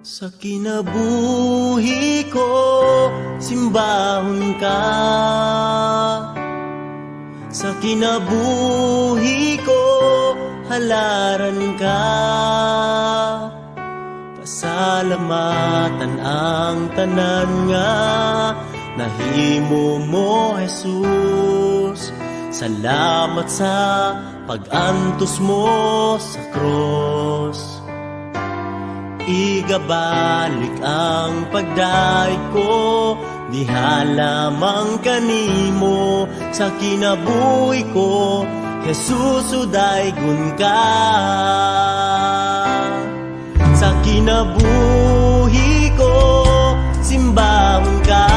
Sa kinabuhi ko, simbahon ka. Sa kinabuhi ko, halaran ka. Pasalamatan ang tanan nga nahimo mo, Jesus. Salamat sa pag-antos mo sa cross. Igabalik ang pagdaig ko, diha lamang kanimo. Sa kinabuhi ko, Jesus, udaygon ka. Sa kinabuhi ko, simbahon ka.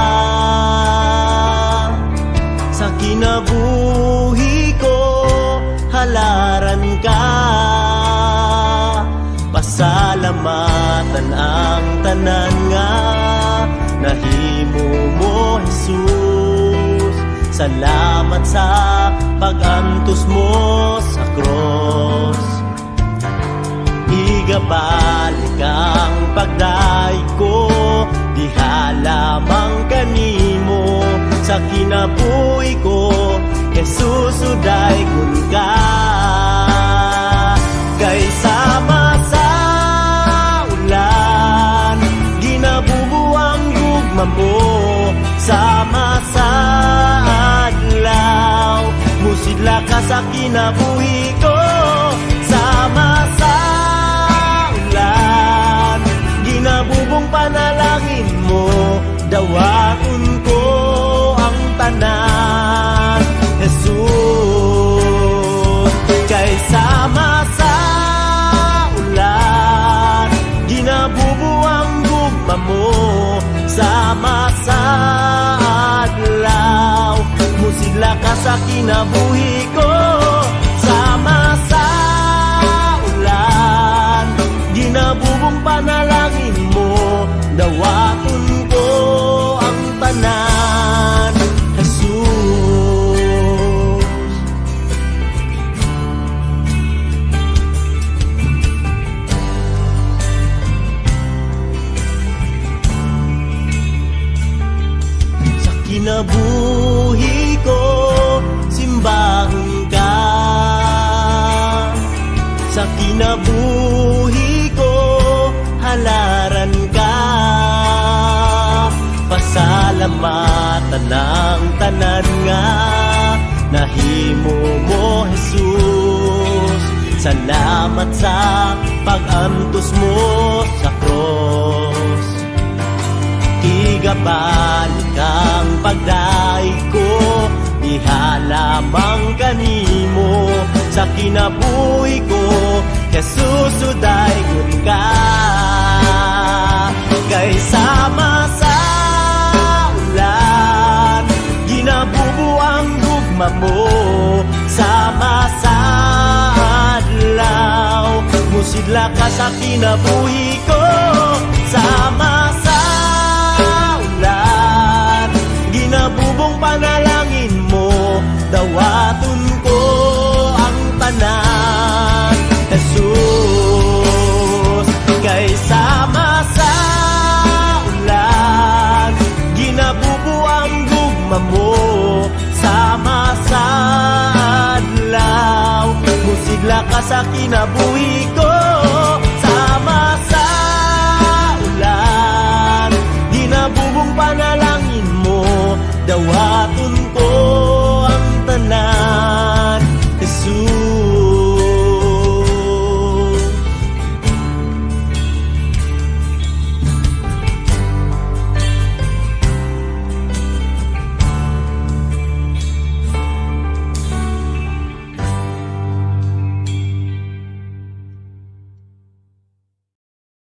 Sa kinabuhi ko, halaran ka. Pasalamatan ang tanan nga nahimo mo, Jesus. Salamat sa pag-antos mo sa cross. Igabalik ang pagdaig ko, diha lamang kanimo. Sa kinabuhi ko, Jesus, udaygon ka. Kay sama sa ulan, ginabubuang gugma mo. Sama sa adlaw, musidla ka sa kinabuhi ko. Sama sa ulan, ginabubong panalangin mo. Dawaton ko ang tanan, Jesus. Kay sama sa ulan, ginabubuang gugma mo. Sama sa adlaw, musidla ka sa kinabuhi ko. Sama sa ulan, ginabubong panalangin mo. Dawaton ko ang tanan, Jesus. Sa kinabuhi ko, simbahon ka. Sa kinabuhi ko, halaran ka. Pasalamatan ang tanan nga nahimo mo, Jesus. Salamat sa pag-antos mo sa cross. Igabalik ang pagdaig ko, diha lamang kanimo. Sa kinabuhi ko, Jesus, udaygon ka. Kay sama sa ulan, ginabubuang gugma mo. Sama sa adlaw, musidla ka sa kinabuhi ko. Sama sa ulan, ginabubong panalangin mo. Dawaton ko ang tanan, Jesus. Kay sama sa ulan, ginabubuang gugma mo. Sama sa adlaw, musigla ka sa kinabuhi ko. Sama sa ulan, ginabubong panalangin mo. Dawaton ko ang tanan.